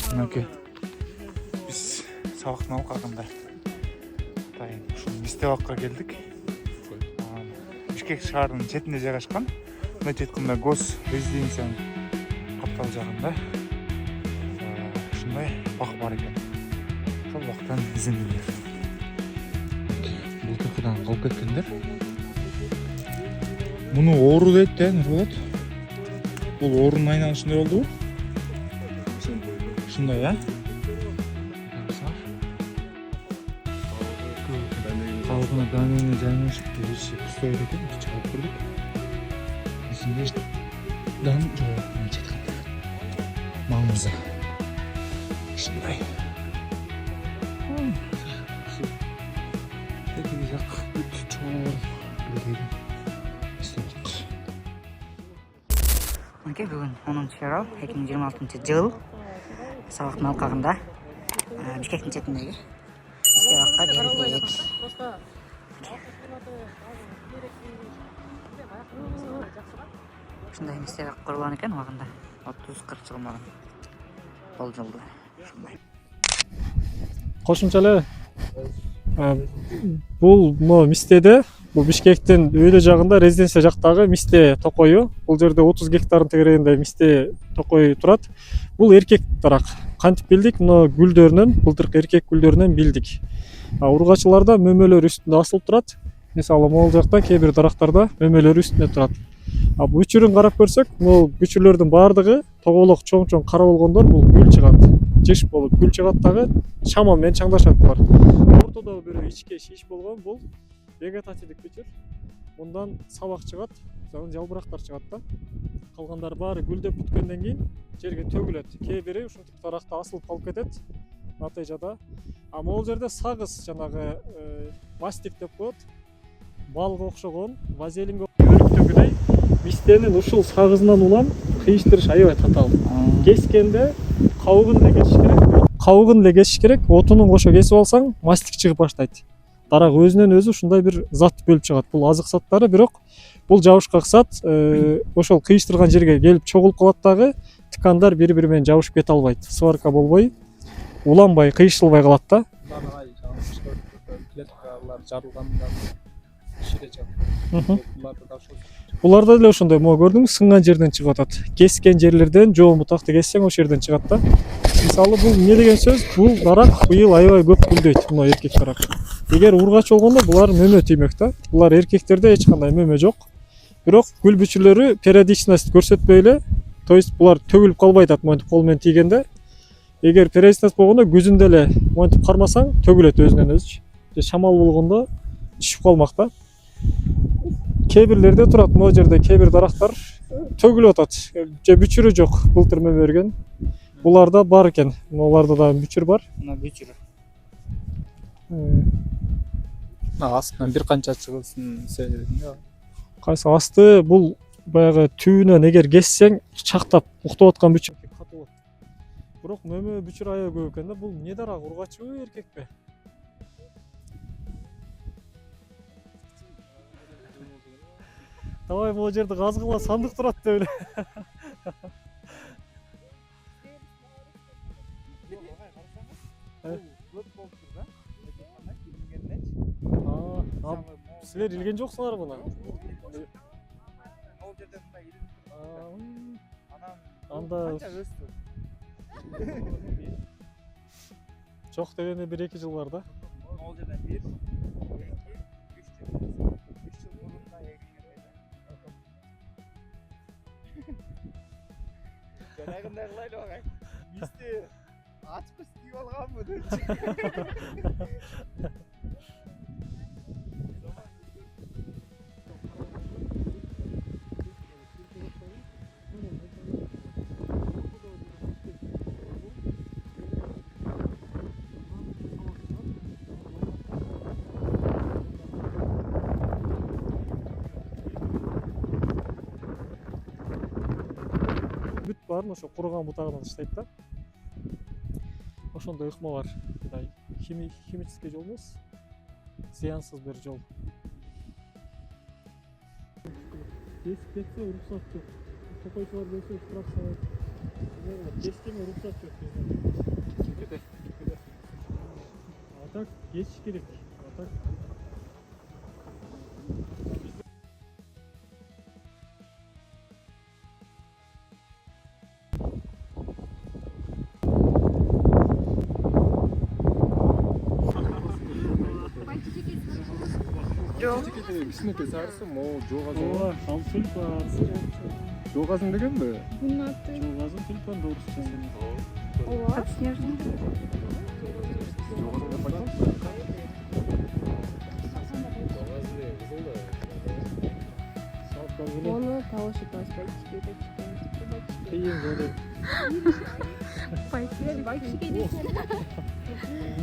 Мінекей, біз сабақтың алқағында ушул Мистебакка келдик. Бишкек шаарынын четинде жайгашкан. Мындайча айтканда гос резиденциянын каптал жагында ушундай бак бар экен. Ошол бактан изендилер. Былтыркыдан калып кеткендер. Муну оору дейт да, Нурболот. Бул оорунун айналышында болдубу? Ушундай, а? Калгына даныны жайнашып келиши пустой экен, чыгып көрдүк. Эсинде дан жок, мындайча айтканда. Маңызы. Ушундай. Тегиги жак бүт чоң билгени. Мистебак. Мынакей бүгүн 10-февраль 2026-жыл. Сабактын алкагында Бишкектин четиндеги Мистебакка келдик. Ушундай Мистебак курулган экен убагында. 30-40 жыл мурун. Болжолду. Ушундай. Кошумча эле бул Мистеде, бул Бишкектин өйдө жагында резиденция жактагы Мисте токою. Бул жерде 30 гектардын тегерегинде Мисте токой турат. Бул эркек дарак. Кантип билдик? Гүлдөрүнөн, былтыркы эркек гүлдөрүнөн билдик. Ургачыларда мөмөлөр үстүндө асылып турат. Мисалы могул жакта кээ бир дарактарда мөмөлөр үстүндө турат. Бүчүрүн карап көрсөк, бул бүчүрлөрдүн баардыгы тоголок чоң-чоң кара болгондор бул гүл чыгат. Жыш болуп гүл чыгат дагы шамал менен чаңдашат булар. Ортодо бир ичке шиш болгон бул вегетативдик бүчүр. Мындан сабак чыгат, жалбырактар чыгат да. Калгандары баары гүлдөп бүткөндөн кийин жерге төгүлөт. Кээ бири ушинтип даракта асылып калып кетет. Натыйжада могул жерде сагыз жанагы мастик деп коет. Балга окшогон, вазелинге өрүктөгүдөй Мистенин ушул сагызынан улам кыйыштырыш аябай татаал. Кескенде кабыгын эле кесиш керек. Отунун кошо кесип алсаң, мастик чыгып баштайт. Дарак өзүнөн өзү ушундай бир зат бөлүп чыгат. Бул азык заттары, бирок бул жабышкак зат ошол кыйыштырган жерге келип чогулуп калат дагы, ткандар бири-бири менен жабышып кете албайт. Сварка болбой, уланбай, кыйшылбай калат да. Клеткалар жарылганда шире жап. Буларда деле ошондой, көрдүңүз, сынган жерден чыгып атат. Кескен жерлерден жоон бутакты кессең, ошол жерден чыгат да. Мисалы бул эмне деген сөз? Бул дарак быйыл аябай көп гүлдөйт, мына эркек дарак. Эгер ургач болгондо булар мөмө тиймек да. Булар эркектерде эч кандай мөмө жок. Бирок гүл бүчүрлөрү периодичность көрсөтпөй эле, то есть булар төгүлүп калбай атат монтип кол менен тийгенде. Эгер периодичность болгондо күзүндө эле монтип кармасаң, төгүлөт өзүнөн өзү. Же шамал болгондо түшүп калмак да. Кээ бирлерде турат, могу жерде кээ бир дарактар төгүлүп атат. Же бүчүрү жок, былтыр мөмө берген. Буларда бар экен. Буларда да бүчүр бар. Мына бүчүр. Астынан бир канча чыгылсын себебинде. Кайсы асты бул баягы түбүнөн эгер кессең, чактап уктап аткан бүчүр катуу болот. Бирок мөмө бүчүр аябай көп экен да. Бул эмне дарак, ургачбы, эркекпи? Давай могу жерде казгыла, сандык турат деп эле. Силер илген жоксуңар муну? Могул жерде мындай илип. Анда канча өстү? Жок дегенде 1-2 жыл бар да. Могул жерден 1, 2, 3 жыл. 3 жыл мурунда эгилген. Жанагындай кылайлы багай. Мисте ачкыч тийип алганбы деп. Бүт баарын ошо курган бутагынан таштайт да. Ошондой ыкма бар. Мындай химический жол эмес, зыянсыз бир жол. Кесип кетсе уруксат жок. Токойчулар келсе штраф салат. Geçtiğime ruhsat yok. Atak geç gerek. Atak. кичинекей сарысы могу жоогазын Ооба, ал тюльпан. жоогазын дегенби Bunun attığı Жоғазын тюльпан doğrusu sen. ova. Подснежник. жоогазын деп айтам Onu tavuşup başka Кийин böyle.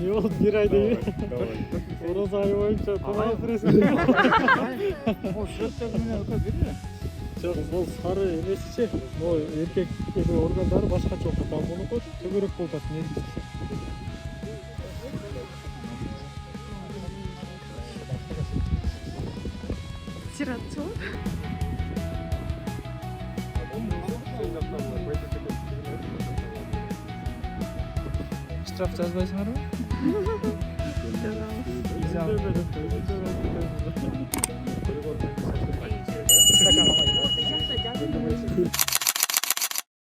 Не ол бир ай дейби. Ораза айы боюнча тумай сүрөсүң. Ол сүрөттөр менен өкө бирби? Жок, бул сары эмесичи. Могу эркек органдары башкача окуп, а мунуку төгөрөк болуп атат негизгиси. Тирацу. Штраф жазбайсыңарбы? Стакан алайын.